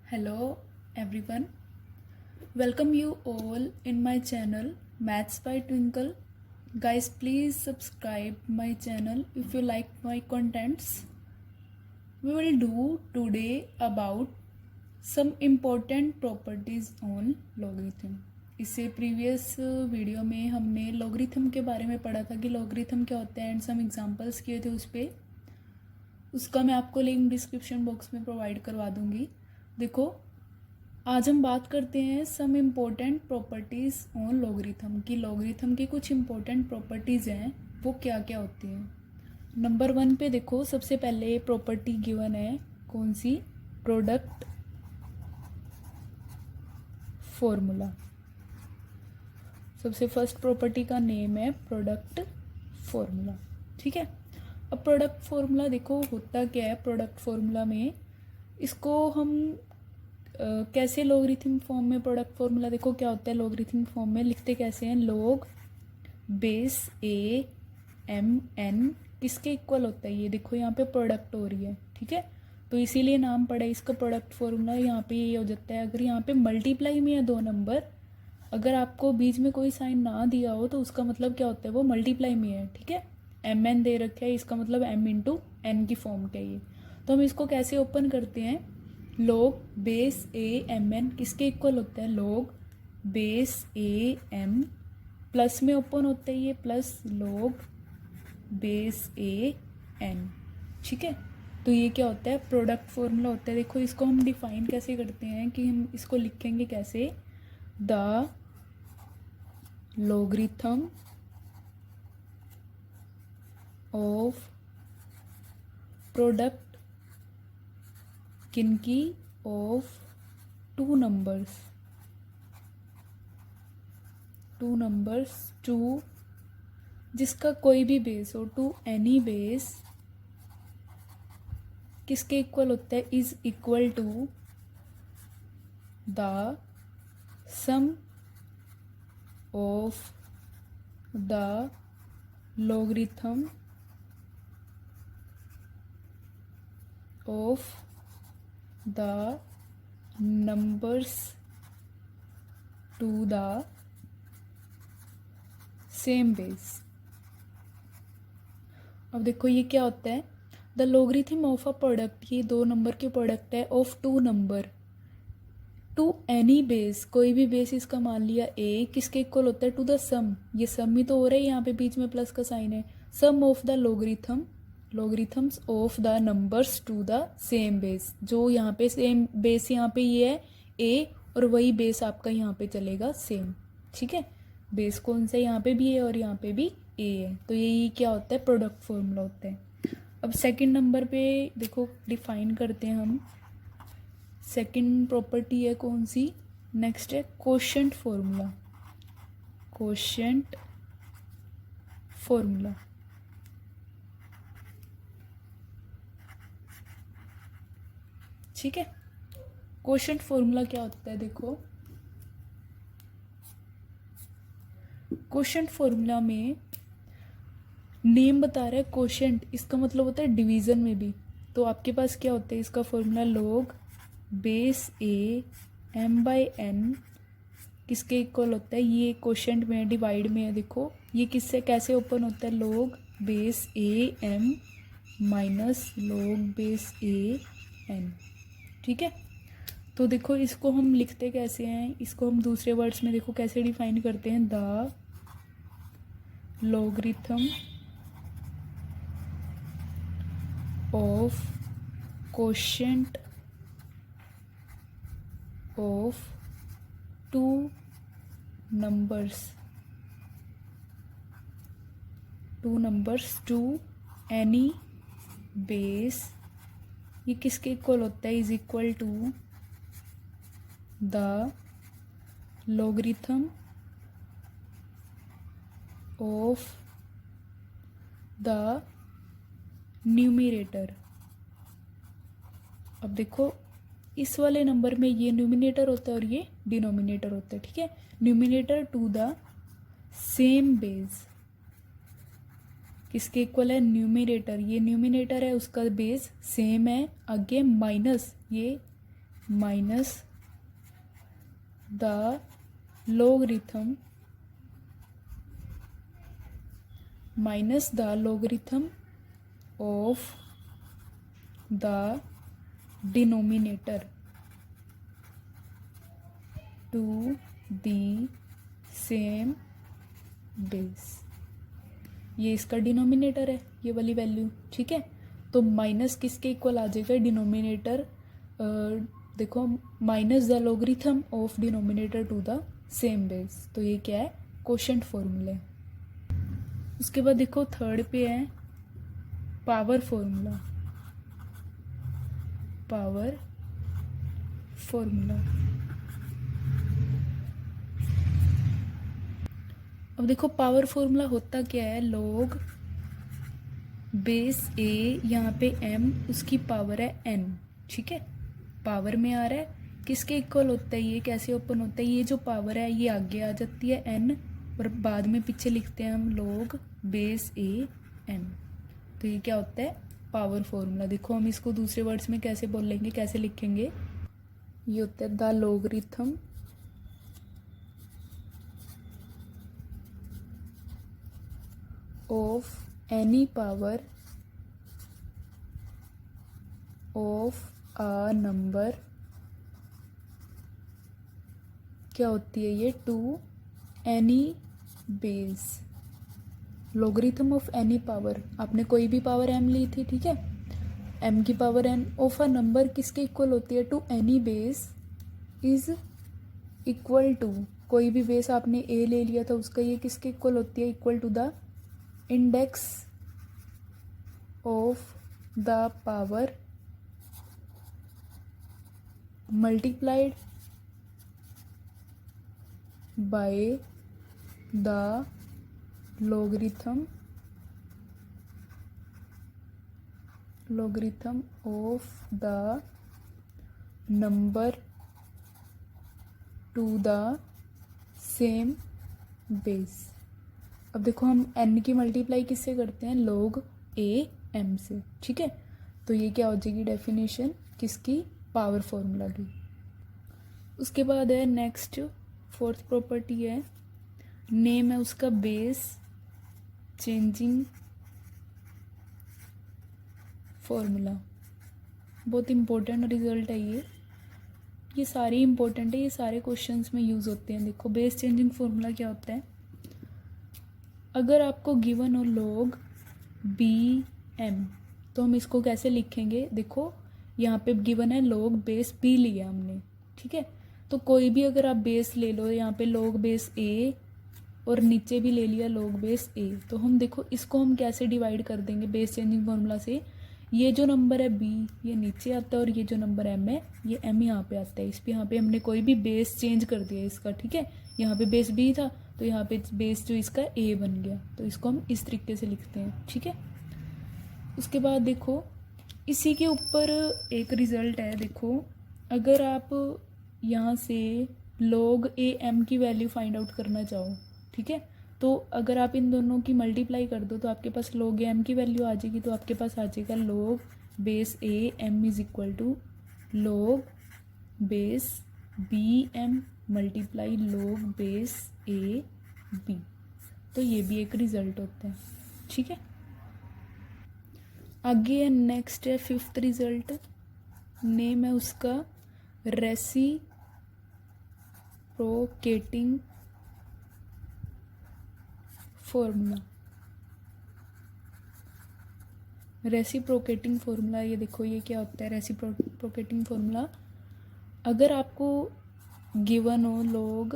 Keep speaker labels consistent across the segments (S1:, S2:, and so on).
S1: Hello everyone, welcome you all in my channel Maths by Twinkle. Guys, please subscribe my channel if you like my contents. We will do today about some important properties on logarithm. इससे previous video में हमने logarithm के बारे में पढ़ा था कि logarithm क्या होता है एंड सम एग्जांपल्स किए थे उस पर। उसका मैं आपको लिंक डिस्क्रिप्शन बॉक्स में प्रोवाइड करवा दूंगी। देखो, आज हम बात करते हैं some important properties on logarithm की लॉगरिथम की कुछ इम्पोर्टेंट प्रॉपर्टीज़ हैं, वो क्या क्या होती हैं। नंबर 1 पे देखो, सबसे पहले प्रॉपर्टी गिवन है, कौन सी? Product formula. सबसे फर्स्ट प्रॉपर्टी का नेम है प्रोडक्ट फॉर्मूला। ठीक है, अब प्रोडक्ट फॉर्मूला देखो होता क्या है। प्रोडक्ट फॉर्मूला में इसको हम कैसे लॉगरिथम फॉर्म में प्रोडक्ट फॉर्मूला देखो क्या होता है। लॉगरिथम फॉर्म में लिखते कैसे हैं? Log base A M N किसके इक्वल होता है? ये देखो यहाँ पे प्रोडक्ट हो रही है, ठीक है, तो इसीलिए नाम पड़ा है इसका प्रोडक्ट फॉर्मूला। यहाँ पे ये हो जाता है, अगर यहाँ पे मल्टीप्लाई में है दो नंबर, अगर आपको बीच में कोई साइन ना दिया हो तो उसका मतलब क्या होता है? वो मल्टीप्लाई में है, ठीक है। एम एन दे रखा है, इसका मतलब एम इंटू एन की फॉर्म का ये। तो हम इसको कैसे ओपन करते हैं? Log base A M N किसके इक्वल होता है? Log base A M plus में ओपन होता है ये, plus log base A N, ठीक है। तो ये क्या होता है? प्रोडक्ट फॉर्मूला होता है। देखो, इसको हम डिफाइन कैसे करते हैं कि हम इसको लिखेंगे कैसे? द लॉगरिथम ऑफ प्रोडक्ट किनकी? ऑफ टू नंबर्स टू जिसका कोई भी बेस हो, टू एनी बेस किसके इक्वल होता है? Is equal to the sum of the logarithm of the numbers to the same base. अब देखो ये क्या होता है? The logarithm of a product, ये दो नंबर के प्रोडक्ट है, of two number to any base, कोई भी बेस इसका मान लिया ए, किसके इक्वल होता है? टू द सम, ये सम ही तो हो रहा है, यहाँ पे बीच में प्लस का साइन है। Sum of the logarithms of the numbers to the same base, जो यहाँ पे सेम बेस यहाँ पे ये है ए, और वही बेस आपका यहाँ पे चलेगा सेम, ठीक है। बेस कौन सा? यहाँ पे भी है और यहाँ पे भी ए है, तो यही क्या होता है? प्रोडक्ट फॉर्मूला होता है। अब सेकंड नंबर पे देखो, डिफाइन करते हैं हम। सेकंड प्रॉपर्टी है कौन सी? नेक्स्ट है कोशेंट फॉर्मूला। कोशेंट फॉर्मूला, ठीक है। कोशेंट फॉर्मूला क्या होता है? देखो, कोशेंट फॉर्मूला में नेम बता रहा है कोशेंट, इसका मतलब होता है डिवीज़न में भी। तो आपके पास क्या होता है इसका formula? Log base A M by N किसके इक्वल होता है? ये कोशेंट में है, डिवाइड में है। देखो ये किससे कैसे ओपन होता है? Log base A M minus log base A N, ठीक है। तो देखो इसको हम लिखते कैसे हैं? इसको हम दूसरे वर्ड्स में देखो कैसे डिफाइन करते हैं। The logarithm of quotient of two numbers to any base, ये किसके इक्वल होता है? Is equal to the logarithm of the numerator. अब देखो, इस वाले नंबर में ये न्यूमिनेटर होता है और ये डिनोमिनेटर होता है, ठीक है। Numerator to the same base किसके इक्वल है? न्यूमिनेटर, ये न्यूमिनेटर है उसका बेस सेम है, आगे माइनस ये minus the logarithm of the denominator to the same base। ये इसका डिनोमिनेटर है, ये वाली वैल्यू, ठीक है। तो माइनस किसके इक्वल आ जाएगा, डिनोमिनेटर, देखो, minus the logarithm of denominator to the same base. तो ये क्या है, कोशेंट फॉर्मूला है। उसके बाद देखो थर्ड पे है पावर फॉर्मूला। पावर फॉर्मूला, अब देखो पावर फॉर्मूला होता क्या है, लॉग बेस ए, यहाँ पे m, उसकी पावर है n, ठीक है। पावर में आ रहा है, किसके इक्वल होता है, ये कैसे ओपन होता है, ये जो पावर है ये आगे आ जाती है n, और बाद में पीछे लिखते हैं हम लॉग बेस ए n। तो ये क्या होता है, पावर फॉर्मूला। देखो हम इसको दूसरे वर्ड्स में कैसे बोल लेंगे, कैसे लिखेंगे, ये होता है the logarithm of any power of a number, क्या होती है ये, to any base. Logarithm of any power, आपने कोई भी पावर m ली थी, ठीक है, m की power n of a number किसके इक्वल होती है, to any base is equal to, कोई भी बेस आपने a ले लिया था उसका, ये किसके इक्वल होती है, equal to the index of the power multiplied by the logarithm of the number to the same base। अब देखो हम n की मल्टीप्लाई किससे करते हैं, log a m से, ठीक है। तो ये क्या हो जाएगी डेफिनेशन किसकी, पावर फॉर्मूला की। उसके बाद है नेक्स्ट, फोर्थ प्रॉपर्टी है, नेम है उसका बेस चेंजिंग फॉर्मूला। बहुत इम्पोर्टेंट रिजल्ट है ये सारे इम्पोर्टेंट है, ये सारे क्वेश्चंस में यूज़ होते हैं। देखो बेस चेंजिंग फॉर्मूला क्या होता है, अगर आपको गिवन हो लॉग बी एम, तो हम इसको कैसे लिखेंगे, देखो यहाँ पे गिवन है लॉग बेस बी लिया हमने, ठीक है। तो कोई भी अगर आप बेस ले लो, यहाँ पे लॉग बेस ए और नीचे भी ले लिया लॉग बेस ए, तो हम देखो इसको हम कैसे डिवाइड कर देंगे बेस चेंजिंग फॉर्मूला से, ये जो नंबर है बी ये नीचे आता है, और ये जो नंबर एम है ये एम यहाँ पे आता है। इस पे यहाँ पे हमने कोई भी बेस चेंज कर दिया इसका, ठीक है। यहाँ पे बेस बी था तो यहाँ पे बेस जो इसका ए बन गया, तो इसको हम इस तरीके से लिखते हैं, ठीक है। उसके बाद देखो इसी के ऊपर एक रिज़ल्ट है, देखो अगर आप यहाँ से लॉग ए एम की वैल्यू फाइंड आउट करना चाहो, ठीक है, तो अगर आप इन दोनों की मल्टीप्लाई कर दो तो आपके पास लॉग एम की वैल्यू आ जाएगी। तो आपके पास आ जाएगा log base A M is equal to log base B M multiply log base A B. तो ये भी एक रिजल्ट होता है, ठीक है। आगे है नेक्स्ट है फिफ्थ रिजल्ट, नेम है उसका रेसिप्रोकेटिंग फॉर्मूला। रेसिप्रोकेटिंग फॉर्मूला, ये देखो ये क्या होता है रेसिप्रोकेटिंग फॉर्मूला, अगर आपको गिवन हो लॉग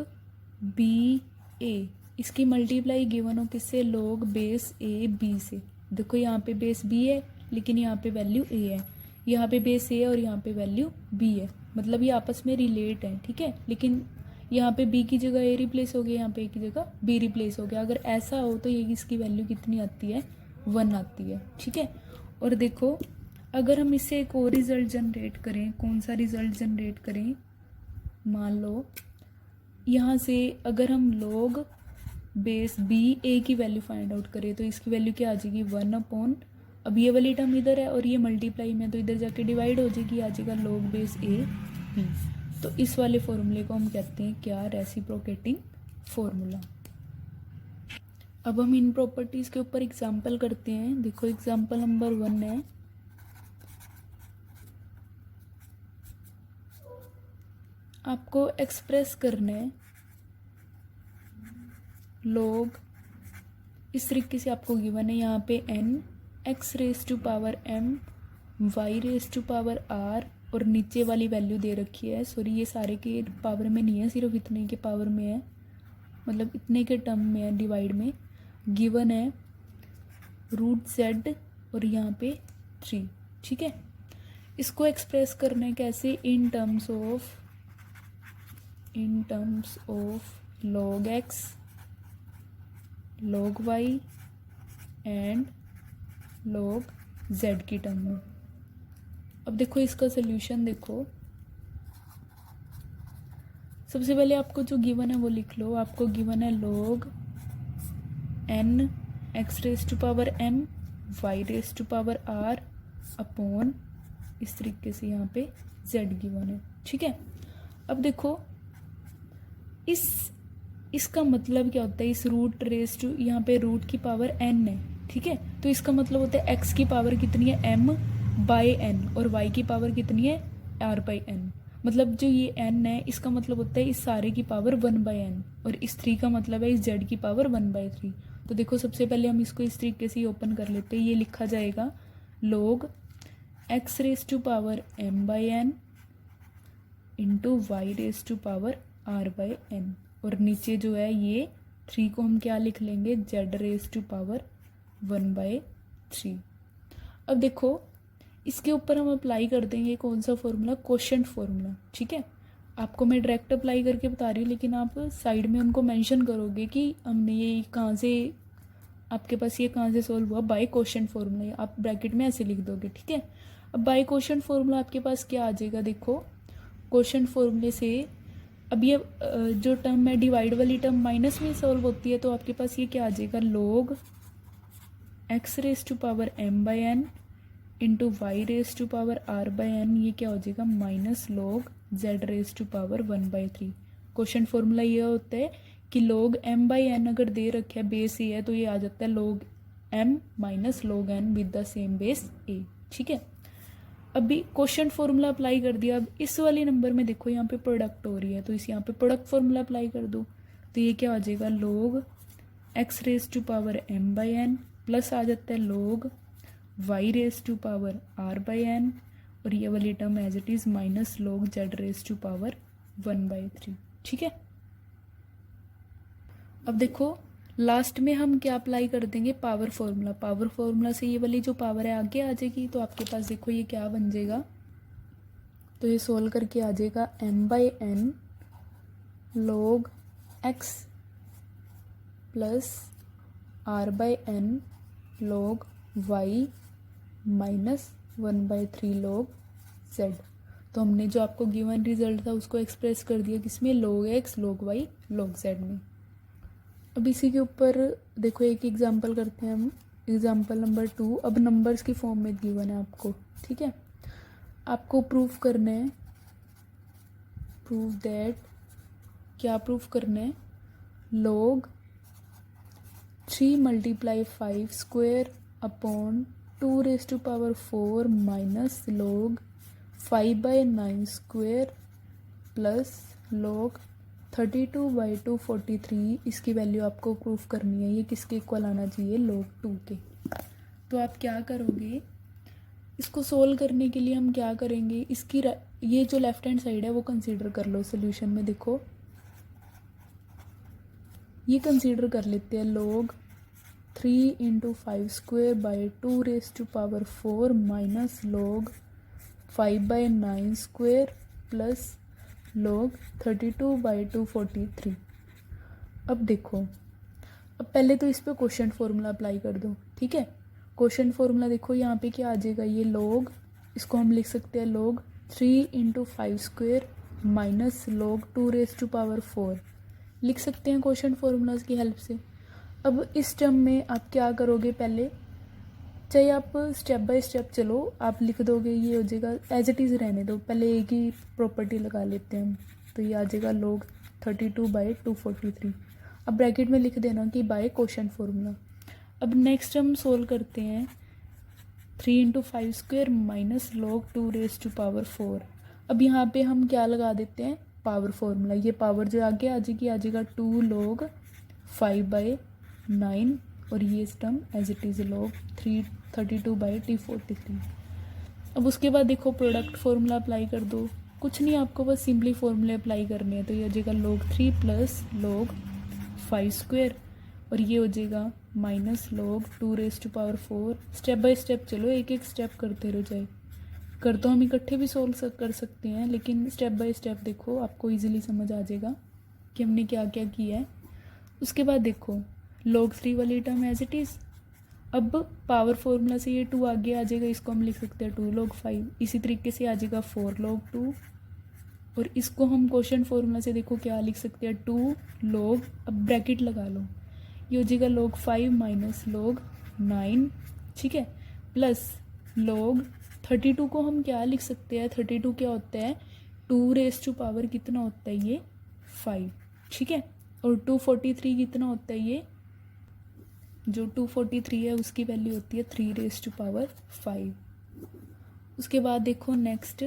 S1: बी ए, इसकी मल्टीप्लाई गिवन हो किससे, लॉग बेस ए बी से। देखो यहाँ पे बेस बी है लेकिन यहाँ पे वैल्यू ए है, यहाँ पे बेस ए और यहाँ पे वैल्यू बी है, मतलब ये आपस में रिलेट है, ठीक है। लेकिन यहाँ पे बी की जगह ए रिप्लेस हो गया, यहाँ पे ए की जगह बी रिप्लेस हो गया। अगर ऐसा हो तो ये इसकी वैल्यू कितनी आती है, 1 आती है, ठीक है। और देखो अगर हम इससे एक और रिज़ल्ट जनरेट करें, कौन सा रिज़ल्ट जनरेट करें, मान लो यहाँ से अगर हम लॉग बेस बी ए की वैल्यू फाइंड आउट करें तो इसकी वैल्यू क्या आ जाएगी, 1/, अब ये वाली टर्म इधर है और ये मल्टीप्लाई में तो इधर जाके डिवाइड हो जाएगी, आ जाएगा लॉग बेस ए बी। तो इस वाले फॉर्मूले को हम कहते हैं क्या, रेसिप्रोकेटिंग फॉर्मूला। अब हम इन प्रॉपर्टीज़ के ऊपर एग्जाम्पल करते हैं। देखो एग्जाम्पल नंबर 1 है, आपको एक्सप्रेस करना है log, इस तरीके से आपको गिवन है यहाँ पे n x raise to power m y raise to power r और नीचे वाली वैल्यू दे रखी है। सॉरी ये सारे के पावर में नहीं है, सिर्फ इतने के पावर में है, मतलब इतने के टर्म में है, डिवाइड में गिवन है √z और यहाँ पे 3। ठीक है, इसको एक्सप्रेस करना है कैसे, in terms of log x log y and log z की टर्म में। अब देखो इसका सोल्यूशन देखो, सबसे पहले आपको जो गिवन है वो लिख लो। आपको गिवन है log n x raise to power m y raise to power r upon इस तरीके से यहाँ पे z गिवन है। ठीक है, अब देखो इसका मतलब क्या होता है, इस रूट रेज टू, यहाँ पे रूट की पावर n है। ठीक है, तो इसका मतलब होता है x की पावर कितनी है m बाय n और y की पावर कितनी है r बाई n। मतलब जो ये n है इसका मतलब होता है इस सारे की पावर 1/n और इस 3 का मतलब है इस z की पावर 1/3। तो देखो सबसे पहले हम इसको इस तरीके से ओपन कर लेते हैं। ये लिखा जाएगा log x raise to power m by n into Y raise to power r by n और नीचे जो है ये 3 को हम क्या लिख लेंगे, z रेज टू पावर 1/3। अब देखो इसके ऊपर हम अप्लाई कर देंगे कौन सा फॉर्मूला, क्वोशंट फॉर्मूला। ठीक है, आपको मैं डायरेक्ट अप्लाई करके बता रही हूँ, लेकिन आप साइड में उनको मेंशन करोगे कि हमने ये कहाँ से, आपके पास ये कहाँ से सॉल्व हुआ, बाय क्वोशंट फॉर्मूला। आप ब्रैकेट में ऐसे लिख दोगे। ठीक है, अब बाय क्वोशंट फॉर्मूला आपके पास क्या आ जाएगा, देखो क्वोशंट फॉर्मूले से अब ये जो टर्म है डिवाइड वाली टर्म माइनस में सॉल्व होती है, तो आपके पास ये क्या आ जाएगा, log x raise to power m by n into Y raise to power r by n, ये क्या हो जाएगा minus log z raise to power 1/3। Question formula ये होता है कि log m बाई n अगर दे रखे है, बेस ए है, तो ये आ जाता है log m minus log n with the same base a। ठीक है, अभी क्वेश्चन फॉर्मूला अप्लाई कर दिया। अब इस वाले नंबर में देखो यहाँ पे प्रोडक्ट हो रही है, तो इस यहाँ पे प्रोडक्ट फॉर्मूला अप्लाई कर दो, तो ये क्या आ जाएगा log x raise to power m by n plus आ जाता है log y raise to power r by n और ये वाली term as it is minus log z raise to power 1/3। ठीक है, अब देखो लास्ट में हम क्या अप्लाई कर देंगे, पावर फॉर्मूला। पावर फॉर्मूला से ये वाली जो पावर है आगे आ जाएगी, तो आपके पास देखो ये क्या बन जाएगा, तो ये सोल्व करके आ जाएगा m by n log x plus r by n log y minus 1/3 log z। तो हमने जो आपको गिवन रिजल्ट था उसको एक्सप्रेस कर दिया किसमें, log x log y log z में। अब इसी के ऊपर देखो एक एग्जांपल करते हैं हम, एग्जांपल नंबर 2। अब नंबर्स की फॉर्म में गिवन है आपको। ठीक है, आपको प्रूफ करना है, प्रूव दैट, क्या प्रूफ करना है, log 3 × 5 square upon 2 raise to power 4 minus log 5/9 square plus log 32/2 43। इसकी वैल्यू आपको प्रूफ करनी है, ये किसके इक्वल आना चाहिए, log 2 के। तो आप क्या करोगे, इसको सोल्व करने के लिए हम क्या करेंगे, इसकी ये जो लेफ्ट हैंड साइड है वो कंसीडर कर लो सोल्यूशन में। देखो ये कंसीडर कर लेते हैं log 3 × 5 square by 2 raise to power 4 minus log 5/9 square plus log 32/2 43। अब देखो, अब पहले तो इस पे क्वेश्चन फॉर्मूला अप्लाई कर दो। ठीक है, क्वेश्चन फॉर्मूला देखो यहाँ पे क्या आ जाएगा, ये log, इसको हम लिख सकते हैं log 3 × 5 square minus log 2 raise to power 4 लिख सकते हैं क्वेश्चन फॉर्मूलाज की हेल्प से। अब इस टर्म में आप क्या करोगे, पहले चाहे आप स्टेप बाय स्टेप चलो, आप लिख दोगे ये हो जाएगा, एज इट इज़ रहने दो, पहले एक ही प्रॉपर्टी लगा लेते हैं हम। तो ये आ जाएगा log 32/243। अब ब्रैकेट में लिख देना कि बाय कोशेंट फॉर्मूला। अब नेक्स्ट हम सोल्व करते हैं 3 × 5² माइनस log 2⁴। अब यहाँ पे हम क्या लगा देते हैं, पावर फॉर्मूला। ये पावर जो आगे आ जाएगा 2 log 5/9 और ये term as it is log 32/243। अब उसके बाद देखो प्रोडक्ट फॉर्मूला अप्लाई कर दो, कुछ नहीं आपको बस सिंपली फॉर्मूले अप्लाई करने हैं। तो ये हो जाएगा log 3 प्लस log 5² और ये हो जाएगा minus log 2⁴। Step by step चलो, एक एक स्टेप करते रहो, चाहे कर तो हम इकट्ठे भी सोल्व कर सकते हैं, लेकिन स्टेप बाय स्टेप देखो, आपको इजीली समझ आ जाएगा कि हमने क्या क्या किया है। उसके बाद देखो log 3 वाली टर्म एज इट इज़। अब पावर फॉर्मूला से ये 2 आगे आ जाएगा, इसको हम लिख सकते हैं 2 log 5। इसी तरीके से आ जाएगा 4 log 2 और इसको हम क्वेश्चन फॉर्मूला से देखो क्या लिख सकते हैं 2 log, अब ब्रैकेट लगा लो, ये हो जाएगा log 5 माइनस log 9, ठीक है, प्लस log 32 को हम क्या लिख सकते हैं, 32 क्या होता है 2⁻, कितना होता है ये 5, ठीक है, और 243 कितना होता है, ये जो 243 है उसकी वैल्यू होती है 3⁵। उसके बाद देखो नेक्स्ट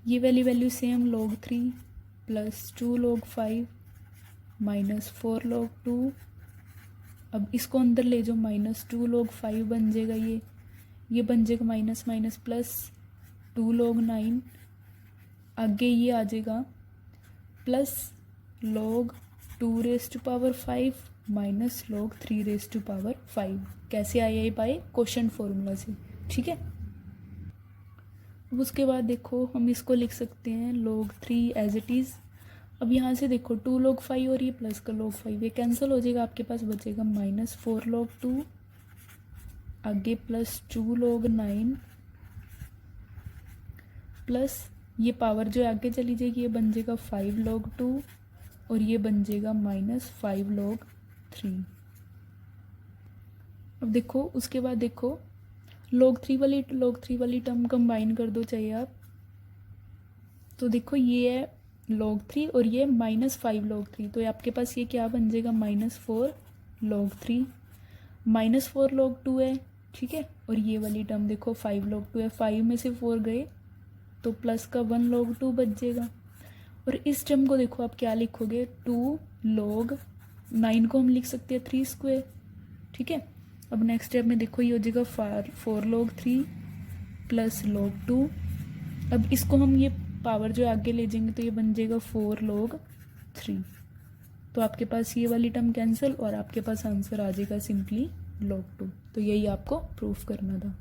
S1: ये वाली value same log 3 plus 2 log 5 minus 4 log 2। अब इसको अंदर ले जाओ, माइनस 2 log 5 बन जाएगा, ये बन जाएगा माइनस माइनस प्लस 2 log 9। आगे ये आ जाएगा प्लस log 2⁵ माइनस log 3⁵। कैसे आया ये, बाय क्वोशंट फॉर्मूला से, ठीक है। अब उसके बाद देखो हम इसको लिख सकते हैं log 3 एज इट इज़। अब यहाँ से देखो 2 log 5 और ये प्लस का log 5 ये कैंसिल हो जाएगा, आपके पास बचेगा माइनस 4 log 2, आगे प्लस 2 log 9 प्लस ये पावर जो आगे चली जाएगी ये बन जाएगा 5 log 2 और ये बन जाएगा माइनस 5 log 3। अब देखो उसके बाद देखो log 3 वाली टर्म कंबाइन कर दो चाहिए आप, तो देखो ये है log 3 और ये माइनस 5 log 3, तो आपके पास ये क्या बन जाएगा माइनस 4 log 3, माइनस 4 log 2 है, ठीक है, और ये वाली टर्म देखो 5 log 2 है, 5 में से 4 गए तो प्लस का 1 log 2 बच जाएगा। और इस टर्म को देखो आप क्या लिखोगे 2 log 9 को हम लिख सकते हैं 3², ठीक है। अब नेक्स्ट स्टेप में देखो ये हो जाएगा 4 log 3 प्लस log 2। अब इसको हम ये पावर जो आगे ले जाएंगे तो ये बन जाएगा 4 log 3, तो आपके पास ये वाली टर्म कैंसिल और आपके पास आंसर आ जाएगा सिंपली log 2। तो यही आपको प्रूफ करना था।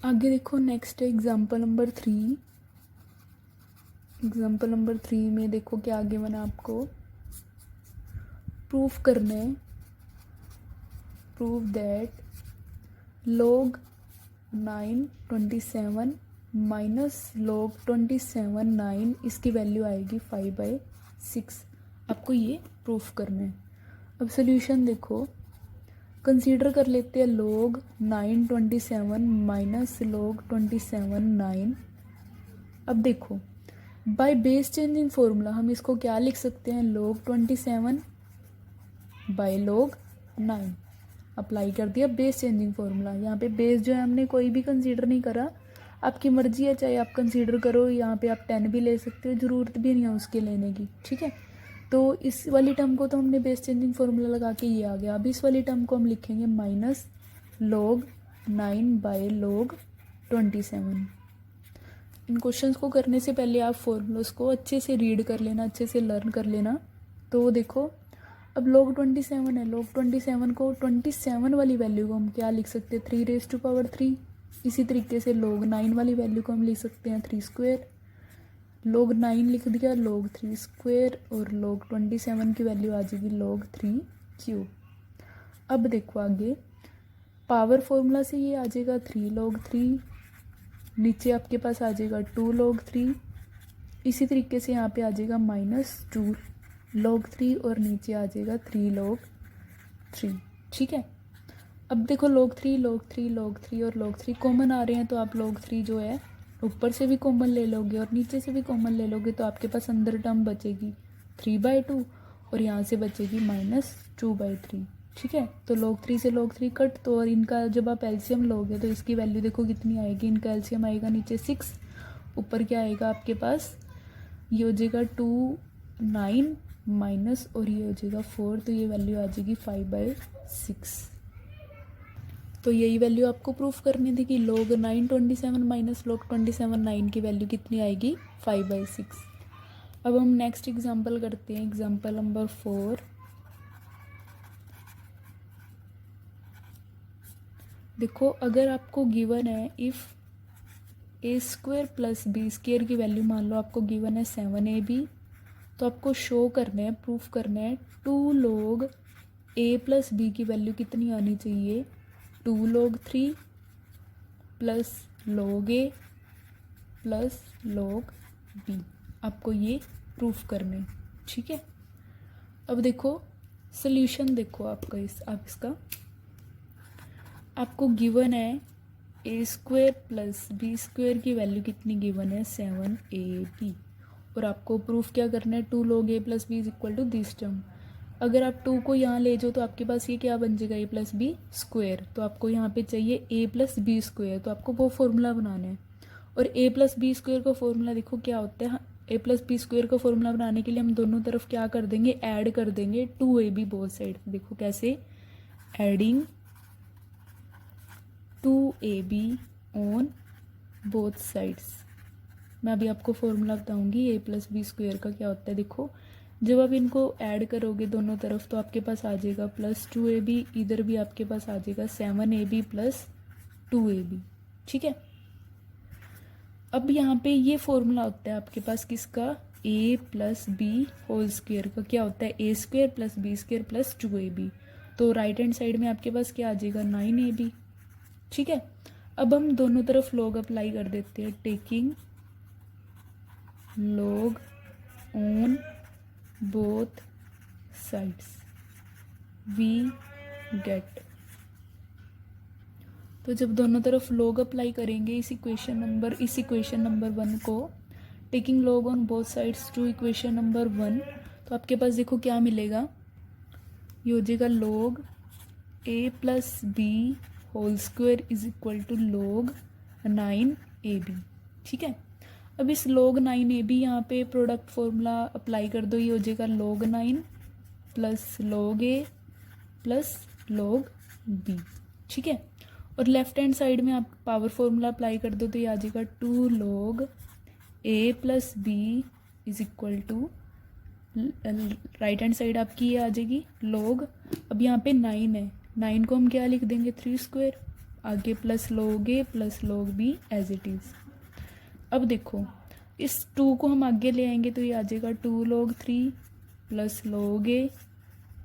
S1: आगे देखो नेक्स्ट है एग्जाम्पल नंबर 3। एग्जाम्पल नंबर 3 में देखो क्या आगे बना, आपको प्रूफ करना है, prove that log 9/27 minus log 27/9 इसकी वैल्यू आएगी 5/6। आपको ये प्रूफ करना है। अब सोल्यूशन देखो, कंसीडर कर लेते हैं log 9/27 माइनस log 27/9। अब देखो बाय बेस चेंजिंग फॉर्मूला हम इसको क्या लिख सकते हैं, log 27 बाय log 9 अप्लाई कर दिया बेस चेंजिंग फॉर्मूला। यहाँ पे बेस जो है हमने कोई भी कंसीडर नहीं करा, आपकी मर्जी है, चाहे आप कंसीडर करो, यहाँ पे आप 10 भी ले सकते हो, ज़रूरत भी नहीं है उसके लेने की, ठीक है। तो इस वाली टर्म को तो हमने बेस चेंजिंग फार्मूला लगा के ये आ गया। अब इस वाली टर्म को हम लिखेंगे माइनस log 9 बाय log 27। इन क्वेश्चंस को करने से पहले आप फॉर्मूलास को अच्छे से रीड कर लेना, अच्छे से लर्न कर लेना। तो देखो अब log 27 है, log 27 को 27 वाली वैल्यू को हम क्या लिख सकते हैं 3⁻3। इसी तरीके से log 9 वाली वैल्यू को हम लिख सकते हैं 3²। log 9 लिख दिया, log 3² और log 27 की वैल्यू आ जाएगी log 3³ अब देखो आगे पावर फॉर्मूला से ये आ जाएगा 3 log 3, नीचे आपके पास आ जाएगा 2 log 3, इसी तरीके से यहाँ पे आ जाएगा -2 log 3 और नीचे आ जाएगा 3 log 3, ठीक है। अब देखो log 3 log 3 log 3 और log 3 कॉमन आ रहे हैं, तो आप log 3 जो है ऊपर से भी कॉमन ले लोगे और नीचे से भी कॉमन ले लोगे, तो आपके पास अंदर टर्म बचेगी 3/2 और यहाँ से बचेगी -2/3। ठीक है, तो log 3 से log 3 कट, तो और इनका जब आप एलसीएम लोगे तो इसकी वैल्यू देखो कितनी आएगी। इनका एलसीएम आएगा नीचे 6, ऊपर क्या आएगा आपके पास, ये हो जाएगा 2 9 माइनस और ये हो जाएगा 4, तो ये वैल्यू आ जाएगी 5/6। तो यही वैल्यू आपको प्रूफ करनी थी कि log 9 27 माइनस log 27 9 की वैल्यू कितनी आएगी 5/6। अब हम नेक्स्ट एग्जांपल करते हैं, एग्जांपल नंबर 4। देखो अगर आपको गिवन है इफ़ a² + b² की वैल्यू मान लो आपको गिवन है 7ab, तो आपको शो करना है, प्रूफ करना है 2 log a + b की वैल्यू कितनी आनी चाहिए, 2 log 3 + log a + log b। आपको ये प्रूफ करना है। ठीक है, अब देखो सॉल्यूशन देखो आपका इसका आपको गिवन है a² + b² की वैल्यू कितनी गिवन है 7ab, और आपको प्रूफ क्या करना है 2 log a + b = this term. अगर आप 2 को यहाँ ले जाओ तो आपके पास ये क्या बन जाएगा a + b², तो आपको यहाँ पे चाहिए a + b², तो आपको वो फॉर्मूला बनाना है। और a + b² का फॉर्मूला देखो क्या होता है, a + b² का फॉर्मूला बनाने के लिए हम दोनों तरफ क्या कर देंगे, ऐड कर देंगे 2ab बोथ साइड। देखो कैसे, adding 2ab on both sides. मैं अभी आपको फॉर्मूला बताऊंगी a + b² का क्या होता है। देखो जब आप इनको ऐड करोगे दोनों तरफ तो आपके पास आ जाएगा +2ab, इधर भी आपके पास आ जाएगा 7ab + 2ab। ठीक है, अब यहाँ पे ये फॉर्मूला होता है आपके पास किसका, a + b² का क्या होता है, a² + b² + 2ab। तो राइट हैंड साइड में आपके पास क्या आ जाएगा 9ab। ठीक है, अब हम दोनों तरफ log अप्लाई कर देते हैं, taking log on both sides we get. तो जब दोनों तरफ log अप्लाई करेंगे इस इक्वेशन नंबर 1 को, taking log on both sides to equation number 1, तो आपके पास देखो क्या मिलेगा, ये हो जाएगा log a + b² = log 9ab। ठीक है, अब इस log 9ab यहाँ पे प्रोडक्ट फॉर्मूला अप्लाई कर दो, ये हो जाएगा log 9 + log a + log b। ठीक है, और लेफ्ट हैंड साइड में आप पावर फॉर्मूला अप्लाई कर दो, तो ये आ जाएगा 2 log a + b = right hand side आपकी ये आ जाएगी log। अब यहाँ पे 9 है, 9 को हम क्या लिख देंगे 3², आगे + log a + log b as it is. अब देखो इस 2 को हम आगे ले आएंगे तो ये आ जाएगा 2 log 3 + log a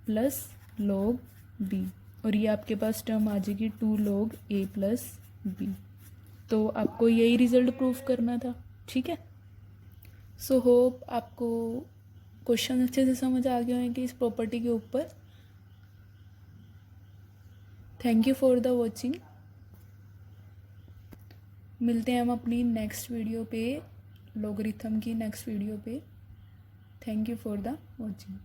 S1: + log b, और ये आपके पास टर्म आ जाएगी 2 log a + b। तो आपको यही रिजल्ट प्रूफ करना था। ठीक है, सो होप आपको क्वेश्चन अच्छे से समझ आ गए होंगे इस प्रॉपर्टी के ऊपर। Thank you for the watching. मिलते हैं हम अपनी नेक्स्ट वीडियो पे, लॉगरिथम की नेक्स्ट वीडियो पे। Thank you for the watching.